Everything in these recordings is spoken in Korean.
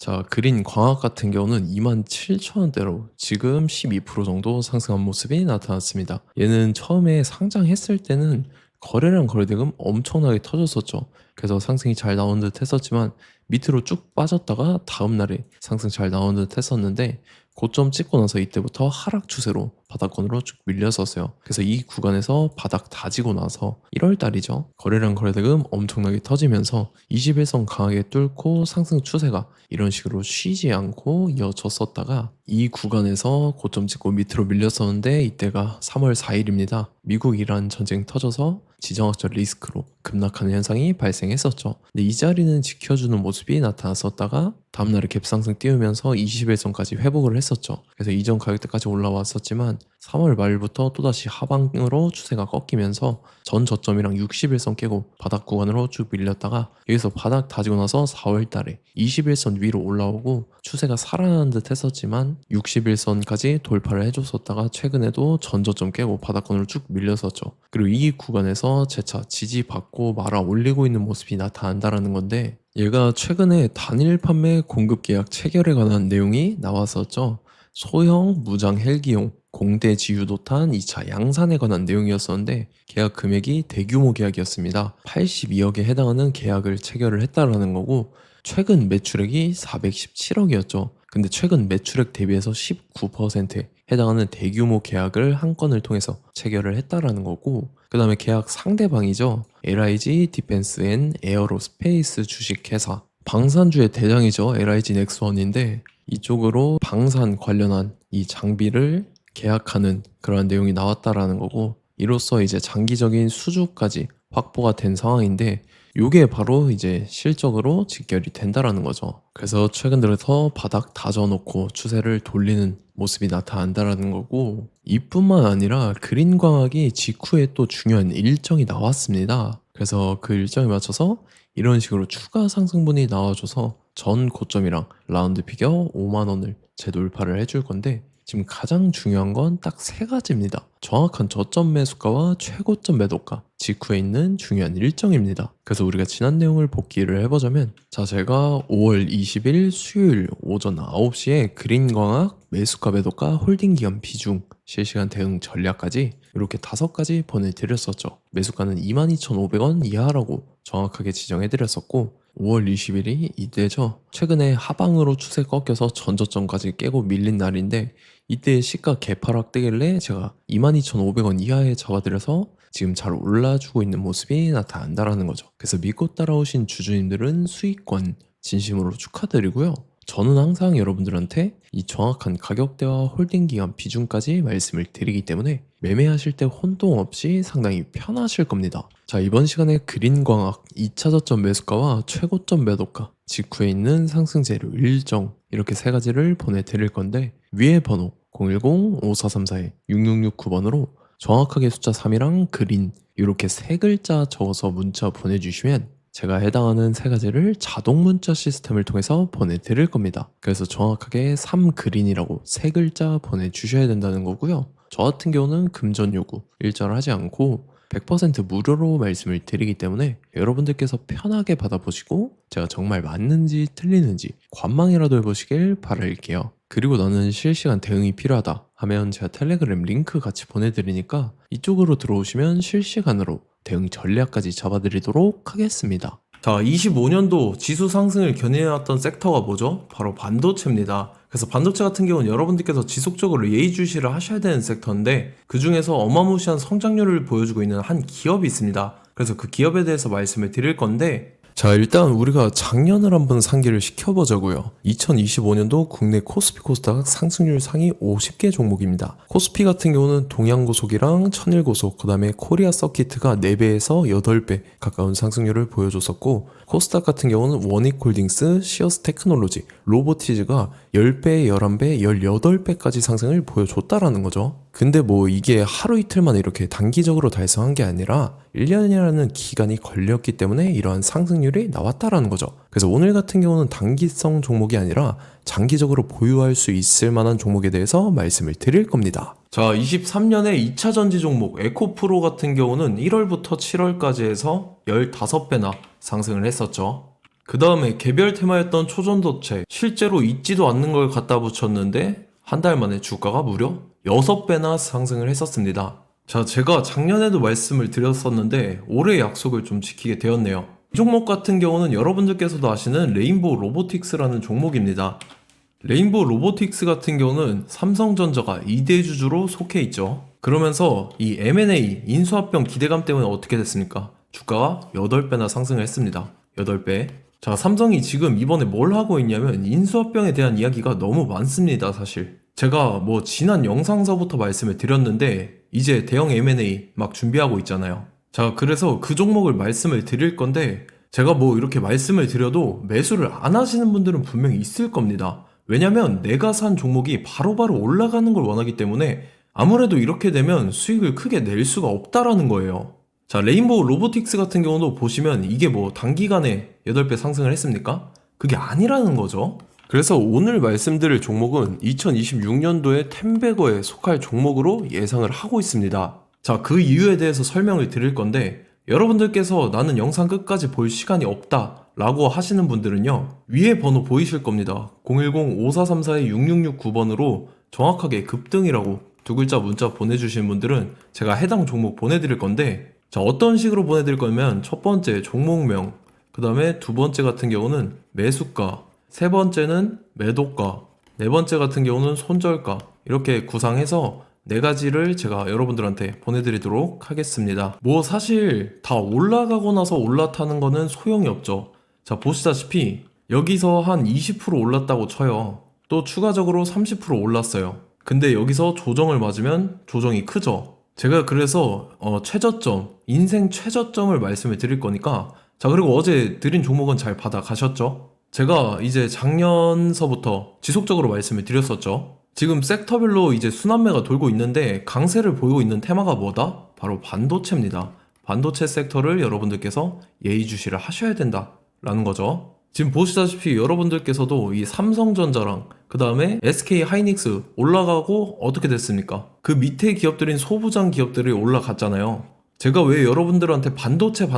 자, 그린 광학 같은 경우는 27,000원대로 지금 12% 정도 상승한 모습이 나타났습니다. 얘는 처음에 상장했을 때는 거래량 거래대금 엄청나게 터졌었죠. 그래서 상승이 잘 나온 듯 했었지만 밑으로 쭉 빠졌다가 다음날에 상승 잘 나온 듯 했었는데 고점 찍고 나서 이때부터 하락 추세로 바닥권으로 쭉 밀렸었어요. 그래서 이 구간에서 바닥 다지고 나서 1월 달이죠. 거래량 거래대금 엄청나게 터지면서 21선 강하게 뚫고 상승 추세가 이런 식으로 쉬지 않고 이어졌었다가 이 구간에서 고점 찍고 밑으로 밀렸었는데 이때가 3월 4일입니다. 미국 이란 전쟁 터져서 지정학적 리스크로 급락하는 현상이 발생했었죠. 근데 이 자리는 지켜주는 모습이 나타났었다가 다음날에 갭상승 띄우면서 21선까지 회복을 했었죠. 그래서 이전 가격대까지 올라왔었지만 3월 말부터 또다시 하방으로 추세가 꺾이면서 전 저점이랑 61선 깨고 바닥 구간으로 쭉 밀렸다가 여기서 바닥 다지고 나서 4월 달에 21선 위로 올라오고 추세가 살아나는 듯 했었지만 61선까지 돌파를 해줬었다가 최근에도 전 저점 깨고 바닥권으로 쭉 밀렸었죠. 그리고 이 구간에서 재차 지지받고 말아 올리고 있는 모습이 나타난다는 건데 얘가 최근에 단일 판매 공급 계약 체결에 관한 내용이 나왔었죠. 소형 무장 헬기용 공대 지유도탄 2차 양산에 관한 내용이었었는데 계약 금액이 대규모 계약이었습니다. 82억에 해당하는 계약을 체결을 했다라는 거고 최근 매출액이 417억이었죠. 근데 최근 매출액 대비해서 19%에 해당하는 대규모 계약을 한 건을 통해서 체결을 했다라는 거고 그 다음에 계약 상대방이죠. LIG 디펜스 앤 에어로스페이스 주식회사 방산주의 대장이죠. LIG 넥스원인데 이쪽으로 방산 관련한 이 장비를 계약하는 그런 내용이 나왔다라는 거고 이로써 이제 장기적인 수주까지 확보가 된 상황인데 요게 바로 이제 실적으로 직결이 된다라는 거죠. 그래서 최근 들어서 바닥 다져놓고 추세를 돌리는 모습이 나타난다라는 거고 이뿐만 아니라 그린광학이 직후에 또 중요한 일정이 나왔습니다. 그래서 그 일정에 맞춰서 이런 식으로 추가 상승분이 나와줘서 전 고점이랑 라운드 피겨 5만원을 재돌파를 해줄 건데 지금 가장 중요한 건 딱 세 가지입니다. 정확한 저점 매수가와 최고점 매도가 직후에 있는 중요한 일정입니다. 그래서 우리가 지난 내용을 복기를 해보자면 자 제가 5월 20일 수요일 오전 9시에 그린광학 매수가 매도가 홀딩기간 비중 실시간 대응 전략까지 이렇게 5가지 보내드렸었죠. 매수가는 22,500원 이하라고 정확하게 지정해드렸었고 5월 20일이 이때죠. 최근에 하방으로 추세 꺾여서 전저점까지 깨고 밀린 날인데 이때 시가 개파락 뜨길래 제가 22,500원 이하에 잡아드려서 지금 잘 올라주고 있는 모습이 나타난다라는 거죠. 그래서 믿고 따라오신 주주님들은 수익권 진심으로 축하드리고요. 저는 항상 여러분들한테 이 정확한 가격대와 홀딩 기간 비중까지 말씀을 드리기 때문에 매매하실 때 혼동 없이 상당히 편하실 겁니다. 자, 이번 시간에 그린광학 2차 저점 매수가와 최고점 매도가 직후에 있는 상승 재료 일정 이렇게 세 가지를 보내드릴 건데 위에 번호 010-5434-6669번으로 정확하게 숫자 3이랑 그린 이렇게 세 글자 적어서 문자 보내주시면 제가 해당하는 세 가지를 자동 문자 시스템을 통해서 보내드릴 겁니다. 그래서 정확하게 3그린이라고 세 글자 보내주셔야 된다는 거고요. 저 같은 경우는 금전 요구 일절하지 않고 100% 무료로 말씀을 드리기 때문에 여러분들께서 편하게 받아보시고 제가 정말 맞는지 틀리는지 관망이라도 해보시길 바랄게요. 그리고 나는 실시간 대응이 필요하다 하면 제가 텔레그램 링크 같이 보내드리니까 이쪽으로 들어오시면 실시간으로 대응 전략까지 잡아드리도록 하겠습니다. 자, 25년도 지수 상승을 견인해왔던 섹터가 뭐죠? 바로 반도체입니다. 그래서 반도체 같은 경우는 여러분들께서 지속적으로 예의주시를 하셔야 되는 섹터인데 그 중에서 어마무시한 성장률을 보여주고 있는 한 기업이 있습니다. 그래서 그 기업에 대해서 말씀을 드릴 건데 자, 일단 우리가 작년을 한번 상기를 시켜보자고요. 2025년도 국내 코스피 코스닥 상승률 상위 50개 종목입니다. 코스피 같은 경우는 동양고속이랑 천일고속, 그 다음에 코리아 서키트가 4배에서 8배 가까운 상승률을 보여줬었고 코스닥 같은 경우는 원익홀딩스, 시어스 테크놀로지, 로보티즈가 10배, 11배, 18배까지 상승을 보여줬다라는 거죠. 근데 뭐 이게 하루 이틀 만에 이렇게 단기적으로 달성한 게 아니라 1년이라는 기간이 걸렸기 때문에 이러한 상승률이 나왔다라는 거죠. 그래서 오늘 같은 경우는 단기성 종목이 아니라 장기적으로 보유할 수 있을 만한 종목에 대해서 말씀을 드릴 겁니다. 자, 23년에 2차 전지 종목 에코프로 같은 경우는 1월부터 7월까지 해서 15배나 상승을 했었죠. 그 다음에 개별 테마였던 초전도체, 실제로 있지도 않는 걸 갖다 붙였는데 한 달 만에 주가가 무려 6배나 상승을 했었습니다. 자, 제가 작년에도 말씀을 드렸었는데 올해 약속을 좀 지키게 되었네요. 이 종목 같은 경우는 여러분들께서도 아시는 레인보우 로보틱스라는 종목입니다. 레인보우 로보틱스 같은 경우는 삼성전자가 2대 주주로 속해 있죠. 그러면서 이 M&A 인수합병 기대감 때문에 어떻게 됐습니까? 주가가 8배나 상승을 했습니다. 8배. 자, 삼성이 지금 이번에 뭘 하고 있냐면 인수합병에 대한 이야기가 너무 많습니다, 사실. 제가 뭐 지난 영상서부터 말씀을 드렸는데 이제 대형 M&A 막 준비하고 있잖아요. 자, 그래서 그 종목을 말씀을 드릴 건데 제가 뭐 이렇게 말씀을 드려도 매수를 안 하시는 분들은 분명히 있을 겁니다. 왜냐면 내가 산 종목이 바로바로 올라가는 걸 원하기 때문에 아무래도 이렇게 되면 수익을 크게 낼 수가 없다라는 거예요. 자, 레인보우 로보틱스 같은 경우도 보시면 이게 뭐 단기간에 8배 상승을 했습니까? 그게 아니라는 거죠. 그래서 오늘 말씀드릴 종목은 2026년도에 템베거에 속할 종목으로 예상을 하고 있습니다. 자, 그 이유에 대해서 설명을 드릴 건데 여러분들께서 나는 영상 끝까지 볼 시간이 없다 라고 하시는 분들은요, 위에 번호 보이실 겁니다. 010-5434-6669번으로 정확하게 급등이라고 두 글자 문자 보내주신 분들은 제가 해당 종목 보내드릴 건데, 자, 어떤 식으로 보내드릴 거냐면 첫 번째 종목명, 그 다음에 두 번째 같은 경우는 매수가, 세 번째는 매도가, 네 번째 같은 경우는 손절가, 이렇게 구상해서 네 가지를 제가 여러분들한테 보내드리도록 하겠습니다. 뭐 사실 다 올라가고 나서 올라타는 거는 소용이 없죠. 자, 보시다시피 여기서 한 20% 올랐다고 쳐요. 또 추가적으로 30% 올랐어요. 근데 여기서 조정을 맞으면 조정이 크죠. 제가 그래서 최저점, 인생 최저점을 말씀을 드릴 거니까, 자, 그리고 어제 드린 종목은 잘 받아가셨죠? 제가 이제 작년서부터 지속적으로 말씀을 드렸었죠. 지금 섹터별로 이제 순환매가 돌고 있는데 강세를 보이고 있는 테마가 뭐다? 바로 반도체입니다. 반도체 섹터를 여러분들께서 예의주시를 하셔야 된다라는 거죠. 지금 보시다시피 여러분들께서도 이 삼성전자랑 그 다음에 SK 하이닉스 올라가고 어떻게 됐습니까? 그 밑에 기업들인 소부장 기업들이 올라갔잖아요. 제가 왜 여러분들한테 반도체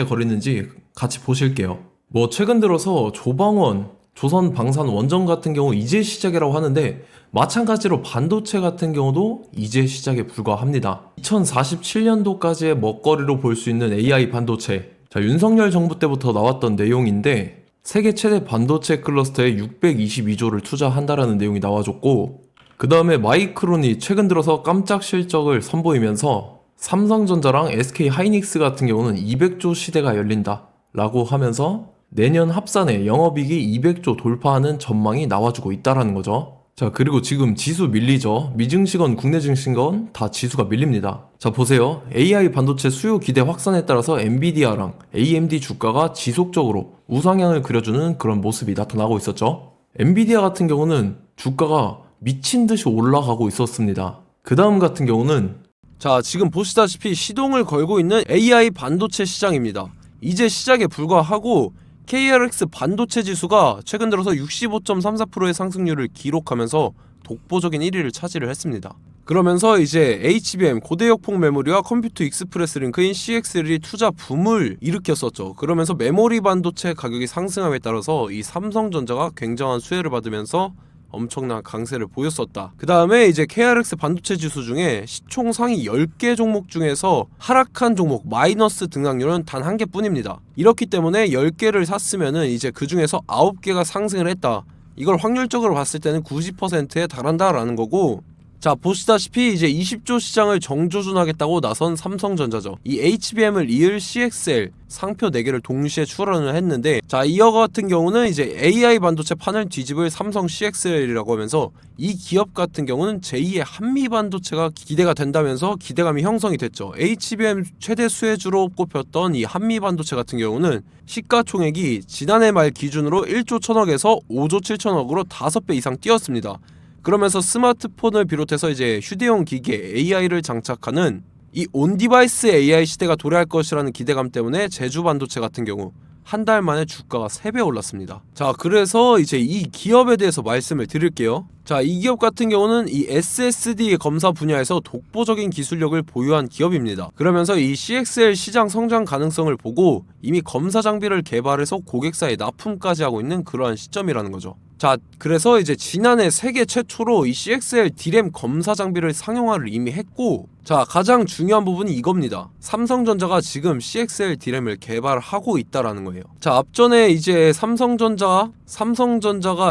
거리는지 같이 보실게요. 뭐 최근 들어서 조방원, 조선방산원전 같은 경우 이제 시작이라고 하는데 마찬가지로 반도체 같은 경우도 이제 시작에 불과합니다. 2047년도까지의 먹거리로 볼 수 있는 AI 반도체. 자, 윤석열 정부 때부터 나왔던 내용인데 세계 최대 반도체 클러스터에 622조를 투자한다라는 내용이 나와줬고, 그 다음에 마이크론이 최근 들어서 깜짝 실적을 선보이면서 삼성전자랑 SK 하이닉스 같은 경우는 200조 시대가 열린다 라고 하면서 내년 합산에 영업이익이 200조 돌파하는 전망이 나와주고 있다라는 거죠. 자, 그리고 지금 지수 밀리죠. 미증시건 국내 증시건 다 지수가 밀립니다. 자, 보세요. AI 반도체 수요 기대 확산에 따라서 엔비디아랑 AMD 주가가 지속적으로 우상향을 그려주는 그런 모습이 나타나고 있었죠. 엔비디아 같은 경우는 주가가 미친 듯이 올라가고 있었습니다. 그 다음 같은 경우는, 자, 지금 보시다시피 시동을 걸고 있는 AI 반도체 시장입니다. 이제 시작에 불과하고 KRX 반도체 지수가 최근 들어서 65.34%의 상승률을 기록하면서 독보적인 1위를 차지를 했습니다. 그러면서 이제 HBM 고대역폭 메모리와 컴퓨터 익스프레스 링크인 CXL이 투자 붐을 일으켰었죠. 그러면서 메모리 반도체 가격이 상승함에 따라서 이 삼성전자가 굉장한 수혜를 받으면서 엄청난 강세를 보였었다. 그 다음에 이제 KRX 반도체 지수 중에 시총 상위 10개 종목 중에서 하락한 종목 마이너스 등락률은 단 1개뿐입니다. 이렇기 때문에 10개를 샀으면은 이제 그 중에서 9개가 상승을 했다. 이걸 확률적으로 봤을 때는 90%에 달한다라는 거고, 자, 보시다시피 이제 20조 시장을 정조준하겠다고 나선 삼성전자죠. 이 HBM을 이을 CXL 상표 4개를 동시에 출원을 했는데, 자, 이어 같은 경우는 이제 AI 반도체 판을 뒤집을 삼성 CXL이라고 하면서 이 기업 같은 경우는 제2의 한미 반도체가 기대가 된다면서 기대감이 형성이 됐죠. HBM 최대 수혜주로 꼽혔던 이 한미 반도체 같은 경우는 시가총액이 지난해 말 기준으로 1조 1000억에서 5조 7천억으로 5배 이상 뛰었습니다. 그러면서 스마트폰을 비롯해서 이제 휴대용 기기에 AI를 장착하는 이 온디바이스 AI 시대가 도래할 것이라는 기대감 때문에 제주 반도체 같은 경우, 한 달 만에 주가가 3배 올랐습니다. 자, 그래서 이제 이 기업에 대해서 말씀을 드릴게요. 자, 이 기업 같은 경우는 이 SSD 검사 분야에서 독보적인 기술력을 보유한 기업입니다. 그러면서 이 CXL 시장 성장 가능성을 보고 이미 검사 장비를 개발해서 고객사에 납품까지 하고 있는 그러한 시점이라는 거죠. 자, 그래서 이제 지난해 세계 최초로 이 CXL D램 검사 장비를 상용화를 이미 했고, 자, 가장 중요한 부분이 이겁니다. 삼성전자가 지금 CXL D램을 개발하고 있다라는 거예요. 자, 앞전에 이제 삼성전자가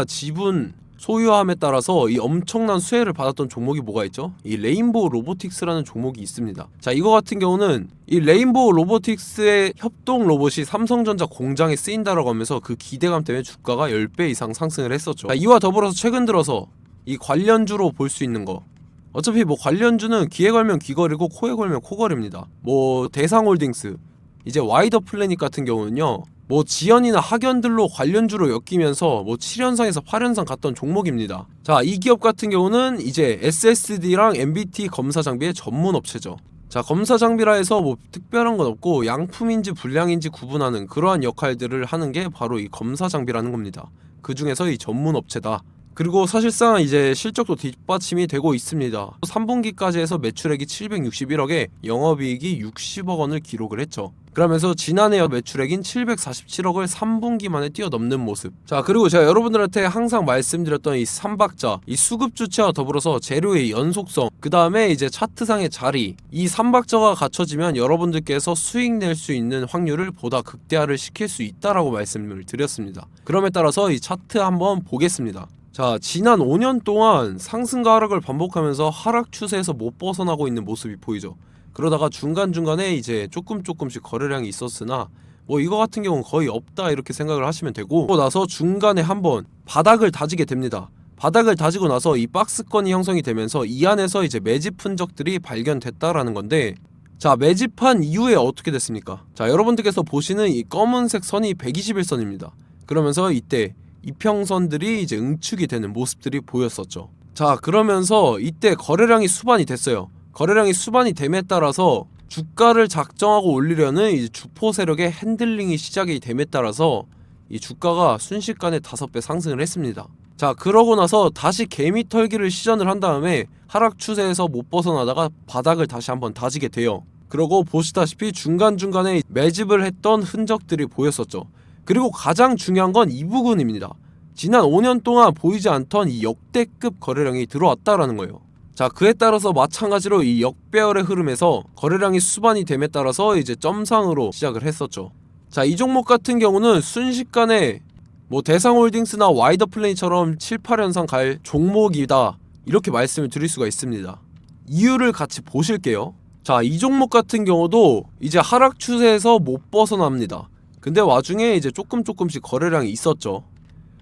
지분 소유함에 따라서 이 엄청난 수혜를 받았던 종목이 뭐가 있죠? 이 레인보우 로보틱스라는 종목이 있습니다. 자, 이거 같은 경우는 이 레인보우 로보틱스의 협동 로봇이 삼성전자 공장에 쓰인다라고 하면서 그 기대감 때문에 주가가 10배 이상 상승을 했었죠. 자, 이와 더불어서 최근 들어서 이 관련주로 볼 수 있는 거, 어차피 뭐 관련주는 귀에 걸면 귀걸이고 코에 걸면 코걸입니다. 뭐 대상홀딩스, 이제 와이더 플래닛 같은 경우는요, 뭐 지연이나 학연들로 관련주로 엮이면서 뭐 7연상에서 8연상 갔던 종목입니다. 자, 이 기업 같은 경우는 이제 SSD랑 MBT 검사 장비의 전문 업체죠. 자, 검사 장비라 해서 뭐 특별한 건 없고 양품인지 불량인지 구분하는 그러한 역할들을 하는 게 바로 이 검사 장비라는 겁니다. 그 중에서 이 전문 업체다. 그리고 사실상 이제 실적도 뒷받침이 되고 있습니다. 3분기까지 해서 매출액이 761억에 영업이익이 60억 원을 기록을 했죠. 그러면서 지난해 매출액인 747억을 3분기 만에 뛰어넘는 모습. 자, 그리고 제가 여러분들한테 항상 말씀드렸던 이 3박자, 이 수급 주체와 더불어서 재료의 연속성, 그 다음에 이제 차트상의 자리, 이 3박자가 갖춰지면 여러분들께서 수익 낼 수 있는 확률을 보다 극대화를 시킬 수 있다라고 말씀을 드렸습니다. 그럼에 따라서 이 차트 한번 보겠습니다. 자, 지난 5년 동안 상승과 하락을 반복하면서 하락 추세에서 못 벗어나고 있는 모습이 보이죠. 그러다가 중간중간에 이제 조금씩 거래량이 있었으나 뭐 이거 같은 경우는 거의 없다 이렇게 생각을 하시면 되고, 그러고 나서 중간에 한번 바닥을 다지게 됩니다. 바닥을 다지고 나서 이 박스권이 형성이 되면서 이 안에서 이제 매집 흔적들이 발견됐다라는 건데, 자, 매집한 이후에 어떻게 됐습니까? 자, 여러분들께서 보시는 이 검은색 선이 121선입니다. 그러면서 이때 이평선들이 이제 응축이 되는 모습들이 보였었죠. 자, 그러면서 이때 거래량이 수반이 됐어요. 거래량이 수반이 됨에 따라서 주가를 작정하고 올리려는 이제 주포 세력의 핸들링이 시작이 됨에 따라서 이 주가가 순식간에 5배 상승을 했습니다. 자, 그러고 나서 다시 개미 털기를 시전을 한 다음에 하락 추세에서 못 벗어나다가 바닥을 다시 한번 다지게 돼요. 그러고 보시다시피 중간중간에 매집을 했던 흔적들이 보였었죠. 그리고 가장 중요한 건 이 부분입니다. 지난 5년 동안 보이지 않던 이 역대급 거래량이 들어왔다라는 거예요. 자, 그에 따라서 마찬가지로 이 역배열의 흐름에서 거래량이 수반이 됨에 따라서 이제 점상으로 시작을 했었죠. 자, 이 종목 같은 경우는 순식간에 뭐 대상홀딩스나 와이더 플레이처럼 7, 8연상 갈 종목이다 이렇게 말씀을 드릴 수가 있습니다. 이유를 같이 보실게요. 자, 이 종목 같은 경우도 이제 하락 추세에서 못 벗어납니다. 근데 와중에 이제 조금씩 거래량이 있었죠.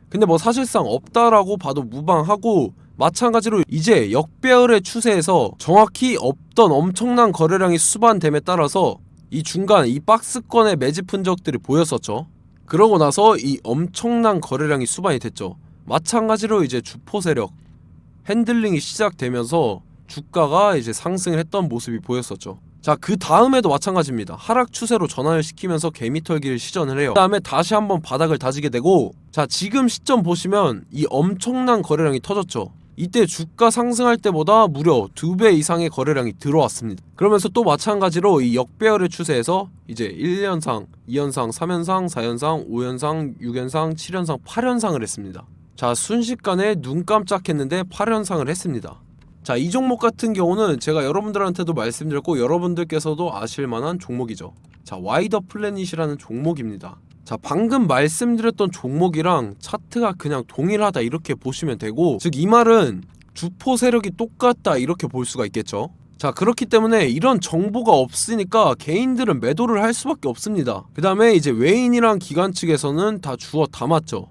근데 뭐 사실상 없다라고 봐도 무방하고, 마찬가지로 이제 역배열의 추세에서 정확히 없던 엄청난 거래량이 수반됨에 따라서 이 중간 이 박스권의 매집 흔적들이 보였었죠. 그러고 나서 이 엄청난 거래량이 수반이 됐죠. 마찬가지로 이제 주포 세력 핸들링이 시작되면서 주가가 이제 상승을 했던 모습이 보였었죠. 자, 그 다음에도 마찬가지입니다. 하락 추세로 전환을 시키면서 개미털기를 시전을 해요. 그 다음에 다시 한번 바닥을 다지게 되고, 자, 지금 시점 보시면 이 엄청난 거래량이 터졌죠. 이때 주가 상승할 때보다 무려 2배 이상의 거래량이 들어왔습니다. 그러면서 또 마찬가지로 이 역배열의 추세에서 이제 1연상, 2연상, 3연상, 4연상, 5연상, 6연상, 7연상, 8연상을 했습니다. 자, 순식간에 눈 깜짝했는데 8연상을 했습니다. 자, 이 종목 같은 경우는 제가 여러분들한테도 말씀드렸고 여러분들께서도 아실만한 종목이죠. 자, 와이더 플래닛이라는 종목입니다. 자, 방금 말씀드렸던 종목이랑 차트가 그냥 동일하다 이렇게 보시면 되고, 즉 이 말은 주포 세력이 똑같다 이렇게 볼 수가 있겠죠. 자, 그렇기 때문에 이런 정보가 없으니까 개인들은 매도를 할 수밖에 없습니다. 그 다음에 이제 외인이랑 기관 측에서는 다 주워 담았죠.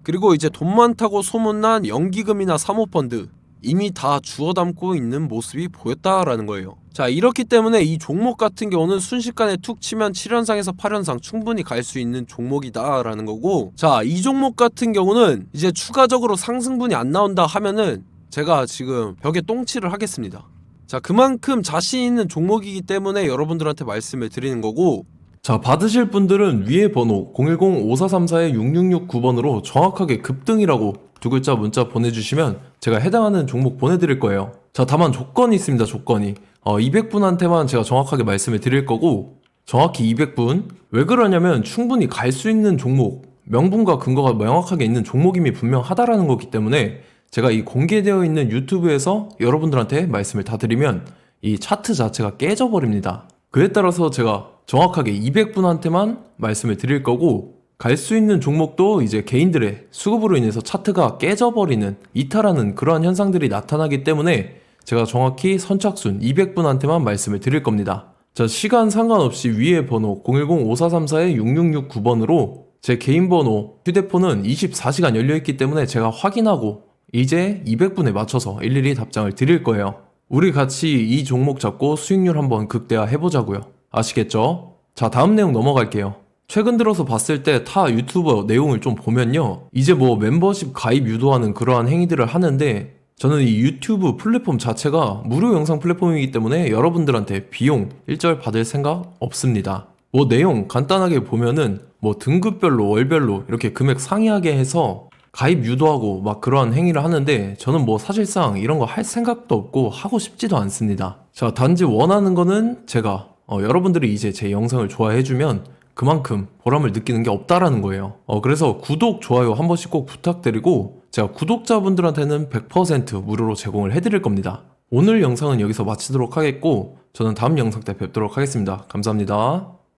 그리고 이제 돈 많다고 소문난 연기금이나 사모펀드 이미 다 주워 담고 있는 모습이 보였다라는 거예요. 자, 이렇기 때문에 이 종목 같은 경우는 순식간에 툭 치면 7연상에서 8연상 충분히 갈 수 있는 종목이다 라는 거고, 자, 이 종목 같은 경우는 이제 추가적으로 상승분이 안 나온다 하면은 제가 지금 벽에 똥칠을 하겠습니다. 자, 그만큼 자신 있는 종목이기 때문에 여러분들한테 말씀을 드리는 거고, 자, 받으실 분들은 위에 번호 010-5434-6669번으로 정확하게 급등이라고 두 글자 문자 보내주시면 제가 해당하는 종목 보내드릴 거예요. 자, 다만 조건이 있습니다. 조건이 200분한테만 제가 정확하게 말씀을 드릴 거고, 정확히 200분. 왜 그러냐면 충분히 갈 수 있는 종목, 명분과 근거가 명확하게 있는 종목임이 분명하다라는 거기 때문에 제가 이 공개되어 있는 유튜브에서 여러분들한테 말씀을 다 드리면 이 차트 자체가 깨져버립니다. 그에 따라서 제가 정확하게 200분한테만 말씀을 드릴 거고, 갈 수 있는 종목도 이제 개인들의 수급으로 인해서 차트가 깨져버리는, 이탈하는 그러한 현상들이 나타나기 때문에 제가 정확히 선착순 200분한테만 말씀을 드릴 겁니다. 자, 시간 상관없이 위에 번호 010-5434-6669번으로 제 개인 번호, 휴대폰은 24시간 열려있기 때문에 제가 확인하고 이제 200분에 맞춰서 일일이 답장을 드릴 거예요. 우리 같이 이 종목 잡고 수익률 한번 극대화 해보자고요. 아시겠죠? 자, 다음 내용 넘어갈게요. 최근 들어서 봤을 때 타 유튜버 내용을 좀 보면요, 이제 뭐 멤버십 가입 유도하는 그러한 행위들을 하는데, 저는 이 유튜브 플랫폼 자체가 무료 영상 플랫폼이기 때문에 여러분들한테 비용 일절 받을 생각 없습니다. 뭐 내용 간단하게 보면은 뭐 등급별로 월별로 이렇게 금액 상이하게 해서 가입 유도하고 막 그러한 행위를 하는데, 저는 뭐 사실상 이런 거 할 생각도 없고 하고 싶지도 않습니다. 자, 단지 원하는 거는 제가 여러분들이 이제 제 영상을 좋아해주면 그만큼 보람을 느끼는 게 없다라는 거예요. 그래서 구독, 좋아요 한 번씩 꼭 부탁드리고, 제가 구독자분들한테는 100% 무료로 제공을 해드릴 겁니다. 오늘 영상은 여기서 마치도록 하겠고, 저는 다음 영상 때 뵙도록 하겠습니다. 감사합니다.